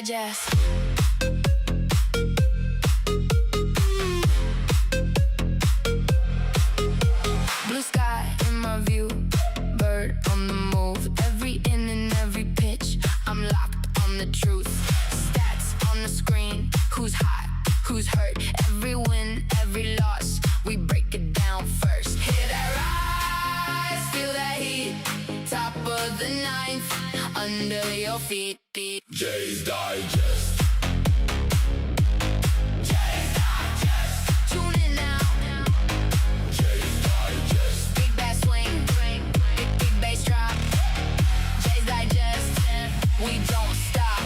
Digest. Blue sky in my view, bird on the move. Every in and every pitch, I'm locked on the truth. Stats on the screen, who's hot, who's hurt. Every win, every loss, we break it down first. Hear that rise, feel that heat. Top of the ninth, under your feet. Jay's Digest. Jay's Digest. Tune in now. Jay's Digest. Big bass swing, big bass drop. Jay's Digest. We don't stop.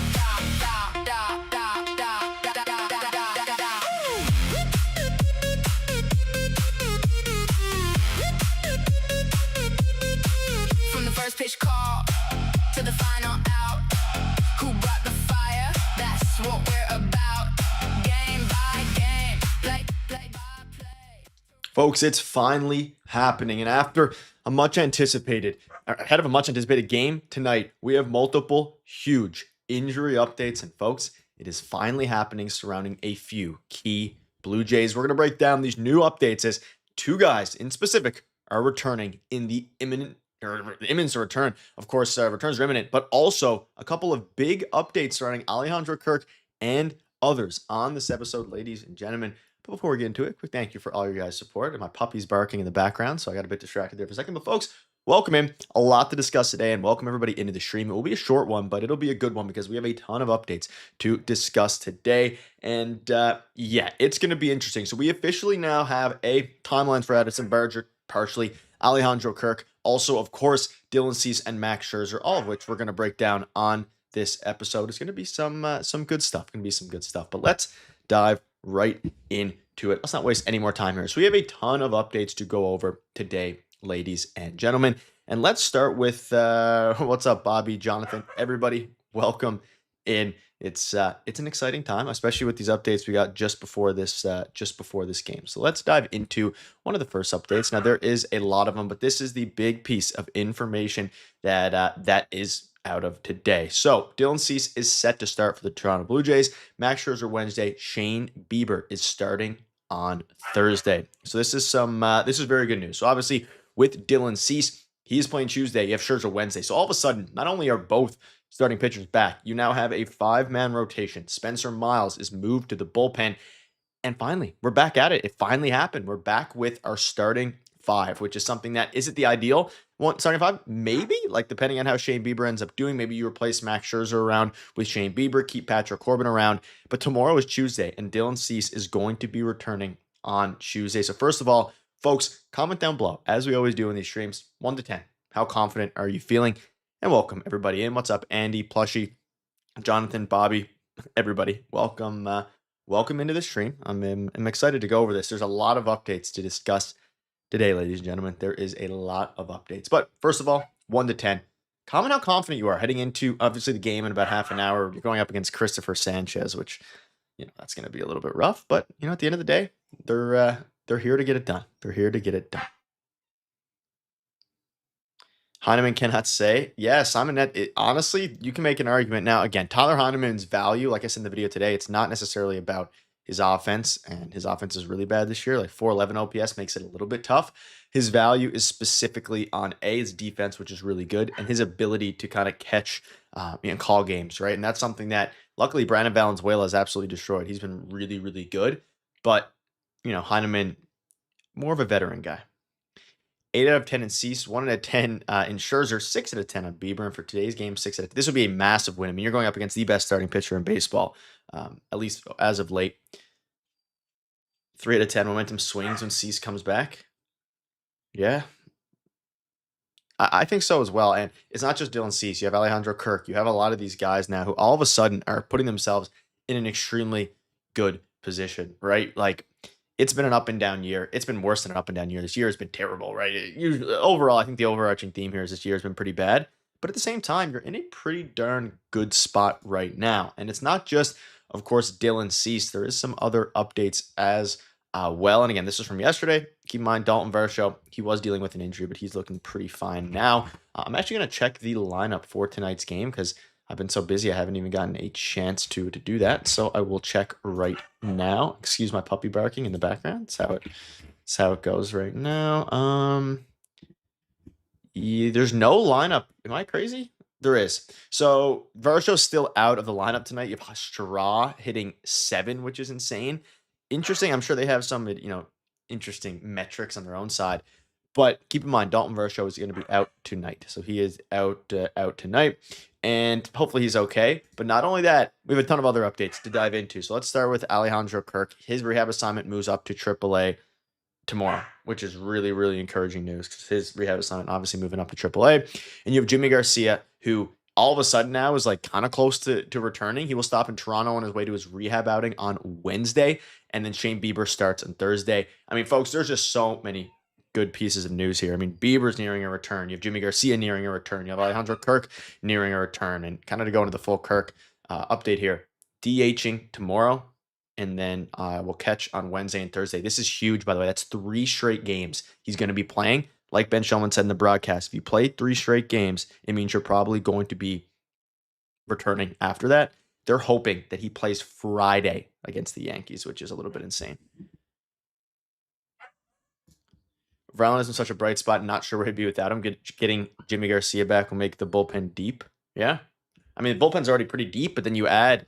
From the first pitch call to the final out, who brought the fire? That's what we're about. Game by game, play by play. Folks, it's finally happening. And after a much anticipated game tonight, we have multiple huge injury updates. And folks, it is finally happening surrounding a few key Blue Jays. We're going to break down these new updates as two guys in specific are returning in the imminent return. Of course, returns are imminent, but also a couple of big updates surrounding Alejandro Kirk and others on this episode, ladies and gentlemen. But before we get into it, quick thank you for all your guys' support. And my puppy's barking in the background, so I got a bit distracted there for a second. But folks, welcome in. A lot to discuss today, and welcome everybody into the stream. It will be a short one, but it'll be a good one because we have a ton of updates to discuss today. And yeah, it's going to be interesting. So we officially now have a timeline for Addison Barger, partially Alejandro Kirk, also, of course, Dylan Cease and Max Scherzer, all of which we're going to break down on this episode. It's going to be some good stuff. But let's dive right into it. Let's not waste any more time here. So we have a ton of updates to go over today, ladies and gentlemen. And let's start with what's up, Bobby, Jonathan, everybody. Welcome in. It's an exciting time, especially with these updates we got just before this game. So let's dive into one of the first updates. Now there is a lot of them, but this is the big piece of information that is out of today. So Dylan Cease is set to start for the Toronto Blue Jays. Max Scherzer Wednesday. Shane Bieber is starting on Thursday. So this is very good news. So obviously with Dylan Cease, he's playing Tuesday. You have Scherzer Wednesday. So all of a sudden, not only are both starting pitchers back, you now have a 5-man rotation. Spencer Miles is moved to the bullpen. And finally, we're back at it. It finally happened. We're back with our starting 5, which is something that isn't the ideal. Starting 5, maybe, like depending on how Shane Bieber ends up doing, maybe you replace Max Scherzer around with Shane Bieber, keep Patrick Corbin around. But tomorrow is Tuesday, and Dylan Cease is going to be returning on Tuesday. So first of all, folks, comment down below, as we always do in these streams, 1 to 10. How confident are you feeling? And welcome everybody in. What's up, Andy, Plushy, Jonathan, Bobby, everybody. Welcome into the stream. I'm excited to go over this. There's a lot of updates to discuss today, ladies and gentlemen. There is a lot of updates. But first of all, 1 to 10. Comment how confident you are heading into, obviously, the game in about half an hour. You're going up against Christopher Sanchez, which, that's going to be a little bit rough. But, at the end of the day, they're here to get it done. Heineman cannot say. Yeah, Simon, honestly, you can make an argument. Now, again, Tyler Heineman's value, like I said in the video today, it's not necessarily about his offense, and his offense is really bad this year. Like 411 OPS makes it a little bit tough. His value is specifically on his defense, which is really good, and his ability to kind of catch and call games, right? And that's something that, luckily, Brandon Valenzuela has absolutely destroyed. He's been really, really good, but, Heineman, more of a veteran guy. 8 out of 10 in Cease, 1 out of 10 in Scherzer, 6 out of 10 on Bieber. And for today's game, 6 out of 10. This would be a massive win. I mean, you're going up against the best starting pitcher in baseball, at least as of late. 3 out of 10 momentum swings when Cease comes back. Yeah. I think so as well. And it's not just Dylan Cease. You have Alejandro Kirk. You have a lot of these guys now who all of a sudden are putting themselves in an extremely good position, right? Like, it's been an up and down year. It's been worse than an up and down year. This year has been terrible, right? Overall, I think the overarching theme here is this year has been pretty bad. But at the same time, you're in a pretty darn good spot right now. And it's not just, of course, Dylan Cease. There is some other updates as well. And again, this is from yesterday. Keep in mind, Dalton Varsho, he was dealing with an injury, but he's looking pretty fine now. I'm actually going to check the lineup for tonight's game because I've been so busy, I haven't even gotten a chance to do that. So I will check right now. Excuse my puppy barking in the background. That's how it goes right now. Yeah, there's no lineup. Am I crazy? There is. So Varsho's still out of the lineup tonight. You have Straw hitting 7, which is insane. Interesting. I'm sure they have some, interesting metrics on their own side. But keep in mind, Dalton Varsho is going to be out tonight. So he is out tonight. And hopefully he's okay. But not only that, we have a ton of other updates to dive into. So let's start with Alejandro Kirk. His rehab assignment moves up to AAA tomorrow, which is really, really encouraging news because his rehab assignment obviously moving up to AAA. And you have Jimmy Garcia, who all of a sudden now is like kind of close to returning. He will stop in Toronto on his way to his rehab outing on Wednesday. And then Shane Bieber starts on Thursday. I mean, folks, there's just so many good pieces of news here. I mean, Bieber's nearing a return. You have Jimmy Garcia nearing a return. You have Alejandro Kirk nearing a return. And kind of to go into the full Kirk update here, DHing tomorrow. And then we'll catch on Wednesday and Thursday. This is huge, by the way. That's 3 straight games he's going to be playing. Like Ben Shulman said in the broadcast, if you play 3 straight games, it means you're probably going to be returning after that. They're hoping that he plays Friday against the Yankees, which is a little bit insane. Verlander isn't such a bright spot. Not sure where he'd be without him. Getting Jimmy Garcia back will make the bullpen deep. Yeah. I mean, the bullpen's already pretty deep, but then you add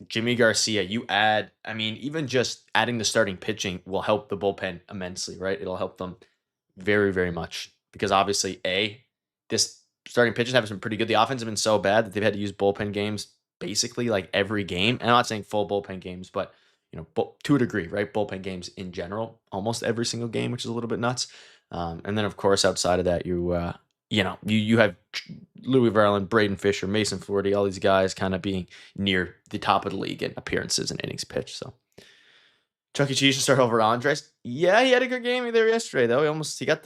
Jimmy Garcia, even just adding the starting pitching will help the bullpen immensely, right? It'll help them very, very much because obviously, this starting pitchers have been pretty good. The offense has been so bad that they've had to use bullpen games basically like every game. And I'm not saying full bullpen games, but to a degree, right? Bullpen games in general, almost every single game, which is a little bit nuts. And then of course, outside of that, you have Louis Verlander, Braden Fisher, Mason Flaherty, all these guys kind of being near the top of the league in appearances and innings pitched. So Chuck E. Cheese should start over Andres. Yeah, he had a good game there yesterday, though. He got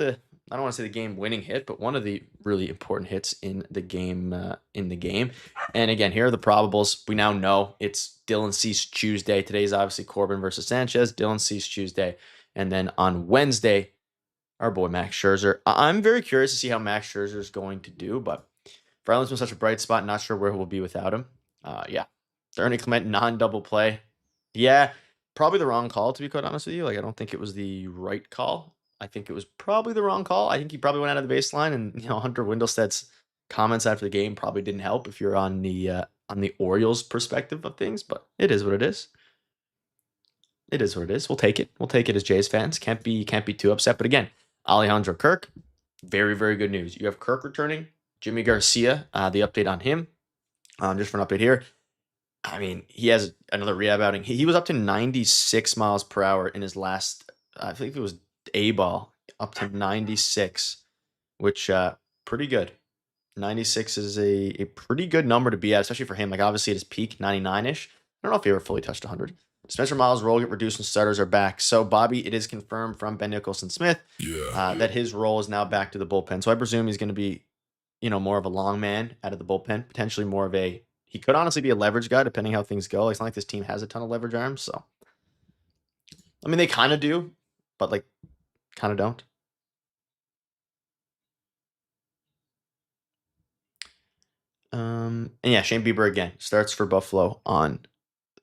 I don't want to say the game-winning hit, but one of the really important hits in the game. And again, here are the probables. We now know it's Dylan Cease Tuesday. Today's obviously Corbin versus Sanchez. Dylan Cease Tuesday. And then on Wednesday, our boy Max Scherzer. I'm very curious to see how Max Scherzer is going to do, but Verlander's been such a bright spot. Not sure where he'll be without him. Ernie Clement non-double play. Yeah, probably the wrong call, to be quite honest with you. I don't think it was the right call. I think it was probably the wrong call. I think he probably went out of the baseline, and Hunter Windelsted's comments after the game probably didn't help if you're on the Orioles' perspective of things. But it is what it is. It is what it is. We'll take it. We'll take it as Jays fans. Can't be too upset. But again, Alejandro Kirk, very, very good news. You have Kirk returning. Jimmy Garcia, the update on him. Just for an update here. I mean, he has another rehab outing. He was up to 96 miles per hour in his last, I think it was A-ball, up to 96, which pretty good. 96 is a pretty good number to be at, especially for him. Obviously, at his peak, 99-ish. I don't know if he ever fully touched 100. Spencer Miles' role get reduced and starters are back. So, Bobby, it is confirmed from Ben Nicholson-Smith that his role is now back to the bullpen. So, I presume he's going to be, more of a long man out of the bullpen, potentially more of he could honestly be a leverage guy depending how things go. It's not like this team has a ton of leverage arms. So, I mean, they kind of do, but kind of don't. And yeah, Shane Bieber again starts for Buffalo on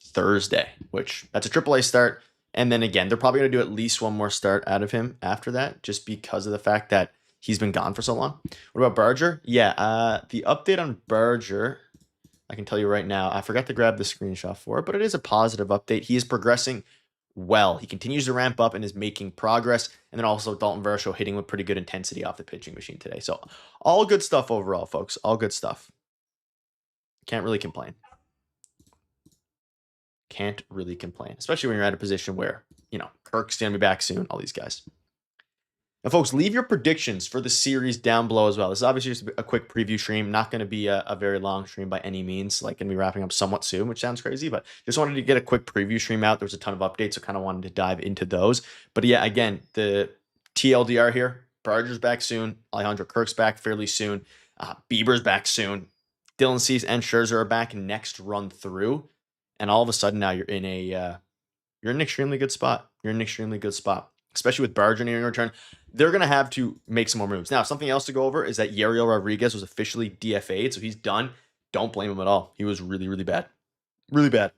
Thursday, which that's a AAA start. And then again, they're probably going to do at least one more start out of him after that, just because of the fact that he's been gone for so long. What about Berger? Yeah, the update on Berger, I can tell you right now, I forgot to grab the screenshot for it, but it is a positive update. He is progressing well. He continues to ramp up and is making progress. And then also Dalton Varsho hitting with pretty good intensity off the pitching machine today. So all good stuff overall, folks. All good stuff. Can't really complain. Can't really complain, especially when you're at a position where, Kirk's going to be back soon, all these guys. Now, folks, leave your predictions for the series down below as well. This is obviously just a quick preview stream, not going to be a very long stream by any means, going to be wrapping up somewhat soon, which sounds crazy, but just wanted to get a quick preview stream out. There was a ton of updates, so kind of wanted to dive into those. But yeah, again, the TLDR here, Berger's back soon, Alejandro Kirk's back fairly soon, Bieber's back soon, Dylan Cease and Scherzer are back next run through, and all of a sudden now you're in an extremely good spot. You're in an extremely good spot, especially with Berger nearing return. They're going to have to make some more moves. Now, something else to go over is that Yariel Rodriguez was officially DFA'd, so he's done. don't blame him at all. He was really, really bad. Really bad.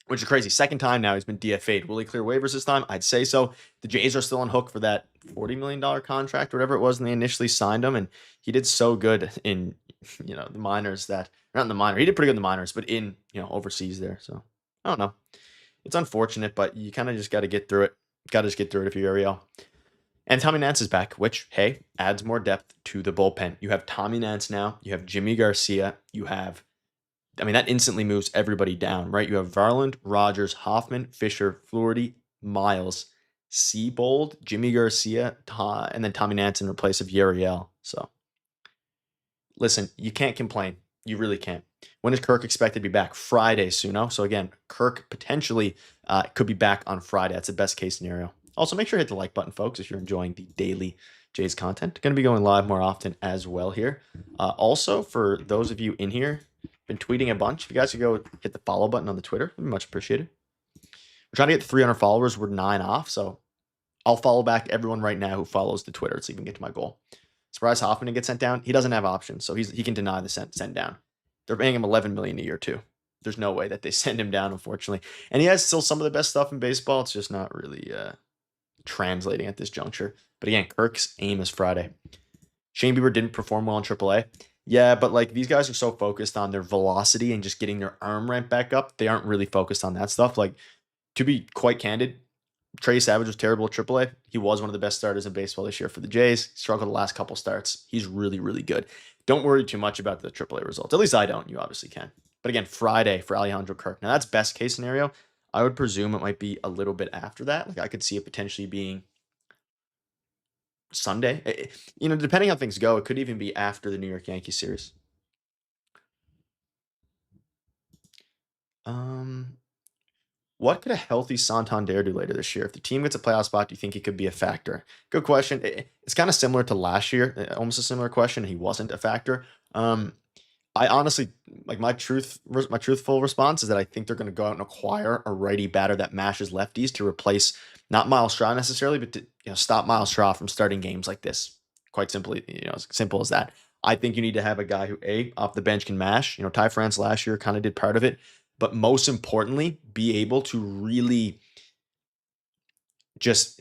Which is crazy. Second time now he's been DFA'd. Will he clear waivers this time? I'd say so. The Jays are still on hook for that $40 million contract, whatever it was, when they initially signed him. And he did so good in, the minors that, not in the minor. He did pretty good in the minors, but in, overseas there. So, I don't know. It's unfortunate, but you kind of just got to get through it. Got to just get through it if you're Ariel. And Tommy Nance is back, which, hey, adds more depth to the bullpen. You have Tommy Nance now. You have Jimmy Garcia. You have, that instantly moves everybody down, right? You have Varland, Rogers, Hoffman, Fisher, Flaherty, Miles, Seabold, Jimmy Garcia, and then Tommy Nance in place of Yariel. So, listen, you can't complain. You really can't. When is Kirk expected to be back? Friday, Suno. So again, Kirk potentially could be back on Friday. That's the best case scenario. Also, make sure to hit the like button, folks, if you're enjoying the daily Jays content. Going to be going live more often as well here. Also, for those of you in here, been tweeting a bunch. If you guys could go hit the follow button on the Twitter, it'd be much appreciated. We're trying to get 300 followers. We're 9 off, so I'll follow back everyone right now who follows the Twitter so you can get to my goal. Surprise Hoffman to get sent down. He doesn't have options, so he can deny the send down. They're paying him $11 million a year too. There's no way that they send him down, unfortunately. And he has still some of the best stuff in baseball. It's just not really translating at this juncture. But again, Kirk's aim is Friday. Shane Bieber didn't perform well in AAA. Yeah, but these guys are so focused on their velocity and just getting their arm ramp back up. They aren't really focused on that stuff. To be quite candid, Trey Savage was terrible at AAA. He was one of the best starters in baseball this year for the Jays. He struggled the last couple starts. He's really, really good. Don't worry too much about the AAA results. At least I don't. You obviously can. But again, Friday for Alejandro Kirk. Now, that's best case scenario. I would presume it might be a little bit after that. I could see it potentially being Sunday. Depending how things go, it could even be after the New York Yankees series. What could a healthy Santander do later this year? If the team gets a playoff spot, do you think he could be a factor? Good question. It's kind of similar to last year, almost a similar question. He wasn't a factor. I honestly, my truthful response is that I think they're going to go out and acquire a righty batter that mashes lefties to replace not Miles Straw necessarily, but to stop Miles Straw from starting games like this. Quite simply, as simple as that. I think you need to have a guy who, off the bench can mash. Ty France last year kind of did part of it. But most importantly, be able to really just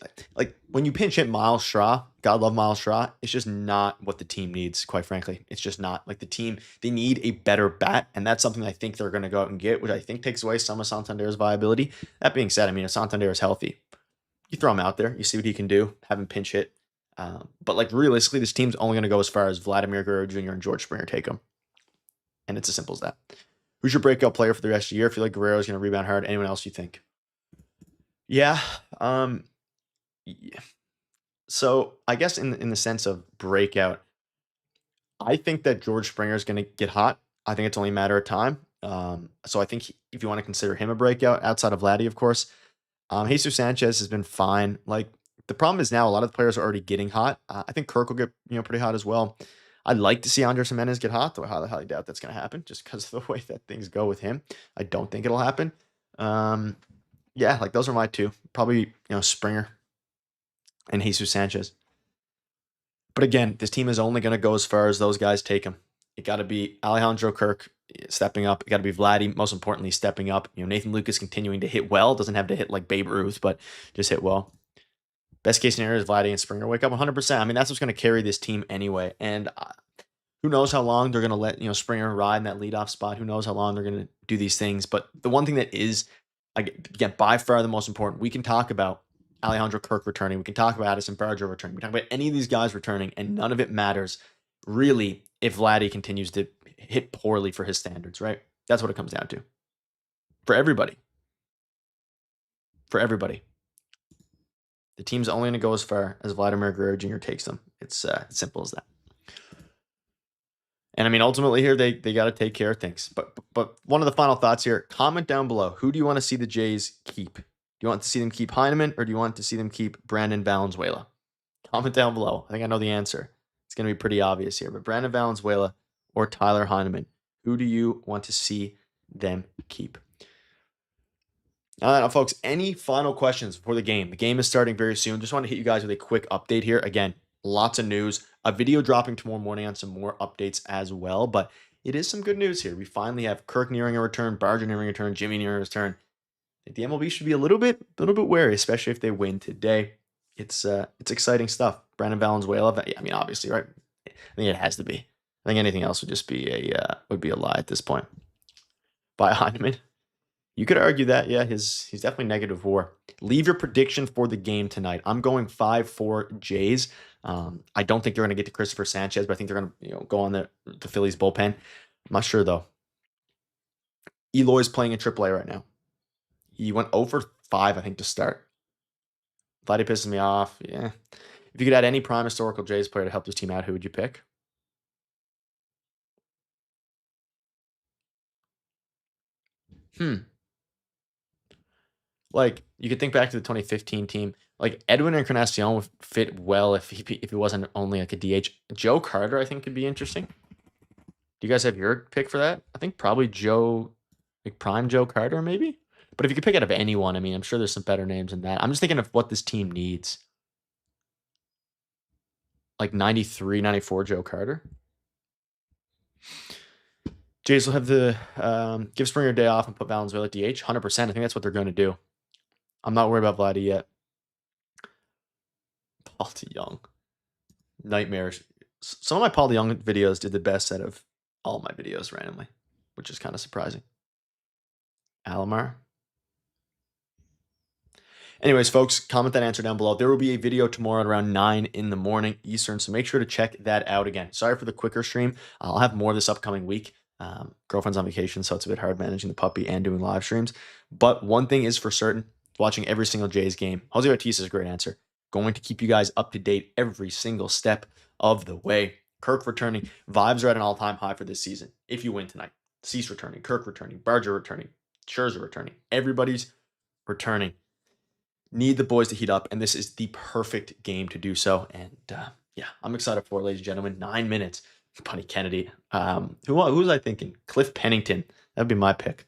when you pinch hit Miles Straw, God love Miles Straw, it's just not what the team needs, quite frankly. It's just not. The team, they need a better bat, and that's something I think they're going to go out and get, which I think takes away some of Santander's viability. That being said, if Santander is healthy, you throw him out there, you see what he can do, have him pinch hit. But realistically, this team's only going to go as far as Vladimir Guerrero Jr. and George Springer take him. And it's as simple as that. Who's your breakout player for the rest of the year? I feel like Guerrero's going to rebound hard. Anyone else you think? Yeah. So I guess in the sense of breakout, I think that George Springer is going to get hot. I think it's only a matter of time. So I think if you want to consider him a breakout, outside of Vladdy, of course, Jesus Sanchez has been fine. The problem is now a lot of the players are already getting hot. I think Kirk will get pretty hot as well. I'd like to see Andres Gimenez get hot, though I highly doubt that's going to happen just because of the way that things go with him. I don't think it'll happen. Those are my two. Probably, Springer and Jesus Sanchez. But again, this team is only going to go as far as those guys take him. It got to be Alejandro Kirk stepping up. It got to be Vladdy, most importantly, stepping up. Nathan Lucas continuing to hit well. Doesn't have to hit like Babe Ruth, but just hit well. Best case scenario is Vladdy and Springer wake up 100%. That's what's going to carry this team anyway. And who knows how long they're going to let Springer ride in that leadoff spot. Who knows how long they're going to do these things. But the one thing that is, again, by far the most important, we can talk about Alejandro Kirk returning. We can talk about Addison Barger returning. We can talk about any of these guys returning, and none of it matters really if Vladdy continues to hit poorly for his standards, right? That's what it comes down to. For everybody. The team's only going to go as far as Vladimir Guerrero Jr. takes them. It's as simple as that. And ultimately here, they got to take care of things. But one of the final thoughts here, comment down below. Who do you want to see the Jays keep? Do you want to see them keep Heineman, or do you want to see them keep Brandon Valenzuela? Comment down below. I think I know the answer. It's going to be pretty obvious here. But Brandon Valenzuela or Tyler Heineman, who do you want to see them keep? Now, folks, any final questions before the game? The game is starting very soon. Just want to hit you guys with a quick update here. Again, lots of news. A video dropping tomorrow morning on some more updates as well. But it is some good news here. We finally have Kirk nearing a return, Barger nearing a return, Jimmy nearing a return. I think the MLB should be a little bit wary, especially if they win today. It's exciting stuff. Brandon Valenzuela, I mean, obviously, right? I think it has to be. I think anything else would just be a lie at this point. By Heineman, you could argue that, yeah, he's definitely negative WAR. Leave your prediction for the game tonight. I'm going 5-4 Jays. I don't think they're going to get to Christopher Sanchez, but I think they're going to go on the Phillies bullpen. I'm not sure though. Eloy's playing in AAA right now. He went 0 for 5, I think, to start. Vladdy pisses me off. Yeah. If you could add any prime historical Jays player to help this team out, who would you pick? Like, you could think back to the 2015 team. Like, Edwin Encarnacion would fit well if he wasn't only like a DH. Joe Carter, I think, could be interesting. Do you guys have your pick for that? I think probably Joe, like prime Joe Carter, maybe? But if you could pick out of anyone, I mean, I'm sure there's some better names than that. I'm just thinking of what this team needs. Like 93, 94 Joe Carter. Jays will have the give Springer a day off and put Valenzuela at DH. 100%. I think that's what they're going to do. I'm not worried about Vladdy yet. Paul DeYoung. Nightmares. Some of my Paul DeYoung videos did the best out of all my videos randomly, which is kind of surprising. Alomar. Anyways, folks, comment that answer down below. There will be a video tomorrow at around 9 in the morning Eastern, so make sure to check that out again. Sorry for the quicker stream. I'll have more this upcoming week. Girlfriend's on vacation, so it's a bit hard managing the puppy and doing live streams. But one thing is for certain, watching every single Jays game. Jose Berríos is a great answer. Going to keep you guys up to date every single step of the way. Kirk returning. Vibes are at an all-time high for this season. If you win tonight. Cease returning. Kirk returning. Barger returning. Scherzer returning. Everybody's returning. Need the boys to heat up, and this is the perfect game to do so. And yeah, I'm excited for it, ladies and gentlemen. 9 minutes. Bunny Kennedy. Who was I thinking? Cliff Pennington. That'd be my pick.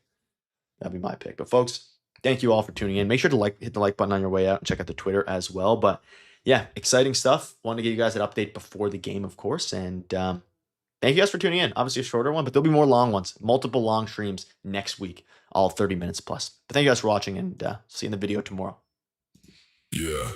But folks, thank you all for tuning in. Make sure to hit the like button on your way out and check out the Twitter as well. But yeah, exciting stuff. Wanted to give you guys an update before the game, of course. And thank you guys for tuning in. Obviously a shorter one, but there'll be more long ones. Multiple long streams next week, all 30 minutes plus. But thank you guys for watching, and see you in the video tomorrow. Yeah.